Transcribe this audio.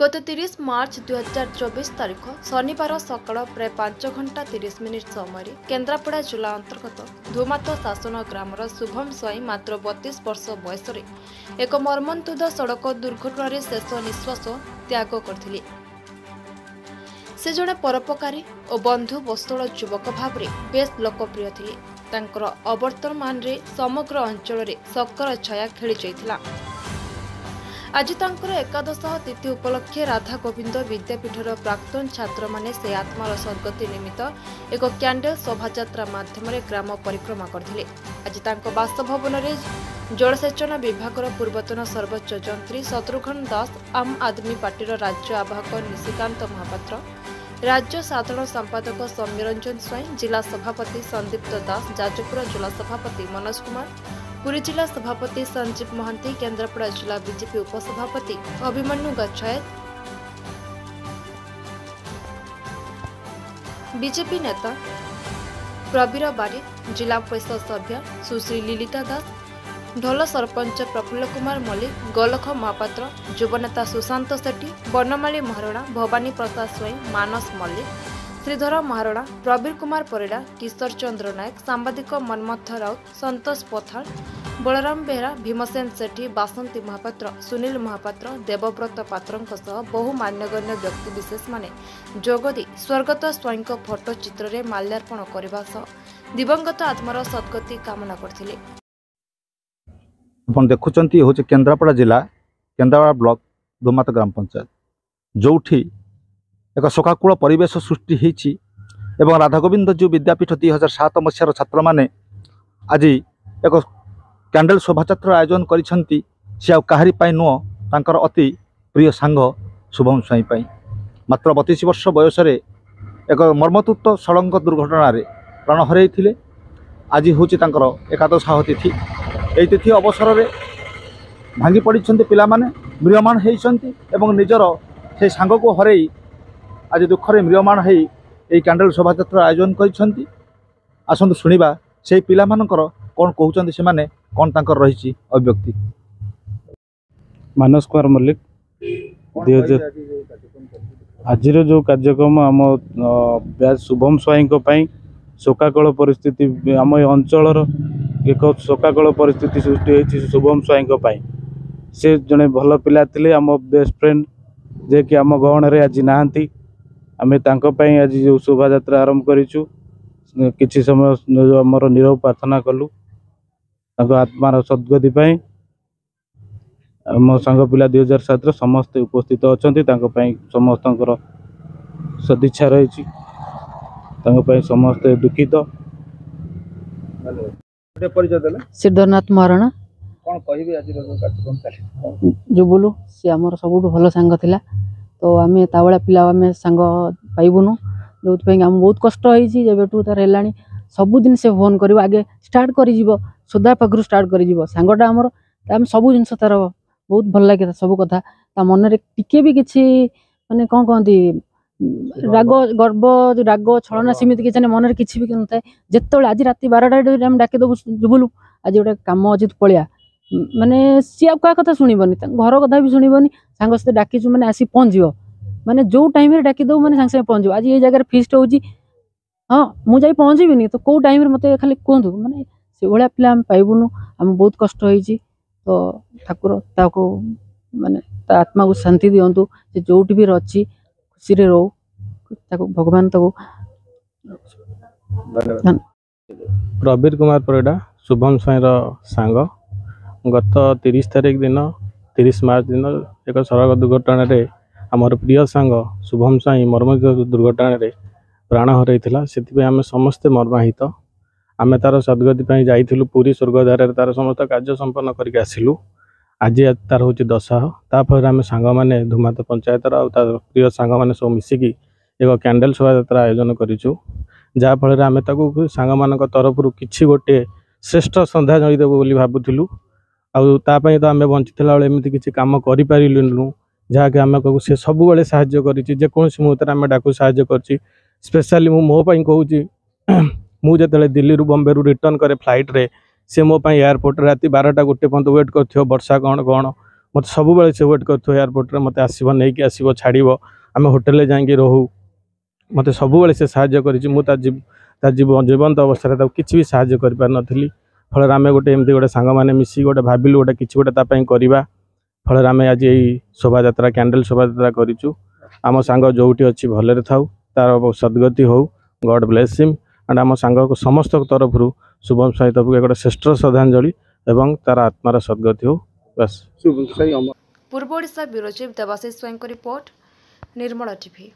गत 30 मार्च 2024 तारीख शनिवार सकाळ प्राय 5 घंटा 30 मिनिट समय केन्द्रापड़ा जिला अंतर्गत धुमात शासन ग्रामर शुभम स्वाई मात्र 32 वर्ष बयस एक मर्मन्तुद सड़क दुर्घटन शेष निश्वास त्याग करथिले। से जड़े परोपकारी और बंधु बस्तुल युवक भाव में बेस लोकप्रिय थिले। तांकर अवर्तमान रे समग्र अंचल रे शोकर छाया खेली जाइथिला। आज तांकर एकादश तिथि उपलक्षे राधा गोविंद विद्यापीठर प्राक्तन छात्र माने से आत्मार सद्गति निमित्त एक कैंडल शोभायात्रा माध्यम ग्राम परिक्रमा करथिले। आज तांको बासभवन रे जलसेचन विभागर पूर्वतन सर्वोच्च जंत्री शत्रुघ्न दास, आम आदमी पार्टीर राज्य आवाहक निशिकांत महापात्र, राज्य साधारण संपादक सौम्यरंजन स्वाई, जिला सभापति संदीप्त दास, जाजपुर जिला सभापति मनोज कुमार, पुरी जिला सभापति संजीव महांती, केन्द्रापड़ा जिला बीजेपी उपसभापति अभिमन्यु गच्छायत, बीजेपी नेता प्रवीर बारी, जिला परिषद सभ्य सुश्री लिलिता दास, ढोल सरपंच प्रफुल्ल कुमार मल्लिक, गोलख महापात्र, युवनेता सुशांत सेठी, बनमाली महारणा, भवानी प्रसाद स्वाई, मानस मल्लिक, श्रीधर महारणा, प्रवीर कुमार परिड़ा, किशोर चंद्र नायक, सांबादिक मनमथ राउत, संतोष पथाल, बलराम बेहरा, भीमसेन सेठी, बासंती महापात्र, सुनील महापात्र, देवव्रत पात्रंक सह बहु मान्यगण्य व्यक्ति विशेष माने जोगदी स्वर्गत स्वाई फोटो चित्र रे माल्यार्पण करने सह दिवंगत आत्मार सद्गति कामना करथिले। अपन देखुचंती हूँ केन्द्रापड़ा जिला केन्द्रापड़ा ब्लॉक धुमात ग्राम पंचायत जोठी एक शोकाकूल परिवेश सृष्टि होती एवं राधा गोविंद जो विद्यापीठ 2007 मसीहार छात्र माने आज एक कैंडल शोभायात्रा आयोजन करिसेंती। से काहारी पाई नुह तांकर अति प्रिय सांग शुभम स्वाई पाई मात्र 32 वर्ष बयस एक मर्मतुत सड़क दुर्घटन प्राण हरई। आज हूँ एकादश तिथि। यही तिथि अवसर में भांगी पड़ी पिला माने म्रियमाण होती एवं निजर से सांग को हरई आज दुखरे म्रियमाण हो कैंडल शोभायात्रा आयोजन कर। आसतु शुणा से पिला मानकर कौन कहते से माने कौन तांकर रही अभिव्यक्ति। मानस कुमार मल्लिक आज जो कार्यक्रम आम ब्याज शुभम स्वाई शोकाकूल परिस्थिति आम अंचल एक शोकाकूल परिस्थिति सृष्टि होती शुभम स्वाई से जड़े भल पिला थिले आम बेस्ट फ्रेंड जे कि आम गहन रे आज नहांती आमे तांको पई आज जो शोभा यात्रा आरंभ करिछु किछि समय आमर नीरव प्रार्थना कलु तांको आत्मार सद्गति पई आम संग पिला 2007 समस्त उपस्थित अछंती तांको पई समस्तंकर सदिच्छा रहिछि तांको पई समस्त दुखित। सिद्धनाथ महारणा कौन कहिबे आज कार्यक्रम जो बोलू सी आमर सबुठ भल सांग थिला तो आमे तावळा पिला आमे सांग पाइबुनु जो आम बहुत कष्ट होइछि जेबेठू तार हेलानी सबुदिन से फोन करिवो आगे स्टार्ट करि जीवो सोदा पाखरु स्टार्ट करि जीवो सांगटा आमर आम सब जिनस तार बहुत भल लागे सब कथा ता मन रे टिके भी किछि माने कोन कहंती राग गर्व राग छलना सीमित किसी मन में किसी भी नए जिते आज रात 12टा डाके देव जुबुलु आज गोटे कम अच्छी पलिया माने सी आ क्या कथा शुणबनी घर कथा भी शुणबनी सांग सहित डाकीचु मैंने आसी पहुँचो माने जो टाइम डाकीदेव मैंने सांगे सांगे पहुँचो आज ये जगह फिस्ट हो हाँ मुझे पहुँचबी तो कौ टाइम मत खाली कहतु माने से भाया पिला आम पाइबुनु आम बहुत कष्ट होती तो ठाकुर ताको माने ता आत्मा को शांति दिंतु जो भी अच्छी खुशी रे रो भगवान तक। प्रवीर कुमार परिड़ा शुभम स्वाईर सांग गत 30 तारीख दिन 30 मार्च दिन एक सड़क दुर्घटन रे आमर प्रिय सांग शुभम स्वाई मर्मन्तुद दुर्घटन रे प्राण हरई से आम समस्ते मर्माहित आम तार सद्गति जाइलु पुरी स्वर्गद्वार तार समस्त कार्य संपन्न करके आसिलु। आज तार हूँ दशा तापर आम सांग मैंने धुमात पंचायतर आ प्रिय सांग मैंने सब मिसिकी एक कैंडल शोभायात्रा आयोजन करूँ जहाँफल आम सांग मान तरफ किसी गोटे श्रेष्ठ श्रद्धांजलि देव बोली भावुलु आपाई तो आम बंची एमती किसी कम करूँ जहाँकि आम कहूँ सी सब साहाଯ୍य करेकोसी मुहूर्त आम डाकू साहाଯ୍य कर स्पेशली मोपाई कहूँ मुझे दिल्ली बम्बे रिटर्न करे फ्लाइट रे से मोपाई एयरपोर्ट राति 12टा 1 पर्यंत वेट कर वर्षा कौन कौन मत सब से वेट कर एयरपोर्ट मत आसब नहीं कि आसब छाड़ आम होटेल जाकि रहू मत सब से साहाଯ୍य कर जीवंत अवस्था किसी भी साहाଯ୍य कर पार नी फल आम गोटे एमती गोटे सांग मैंने मिसिक गोटे भाविलु गोटे किसी गोटे करवा फल आम आज यही शोभा यात्रा कैंडल शोभा यात्रा करूँ आम सांग जोटी अच्छी भलरे थाउ तार सद्गति हो गॉड ब्लेस हिम एंड आम सांग को समस्त तरफ शुभम स्वाई तरफ एक श्रेष्ठ श्रद्धांजलि एवं तार आत्मार सद्गति हो बस। पूर्व Odisha bureau chief Debashish Swain report Nirmal TV.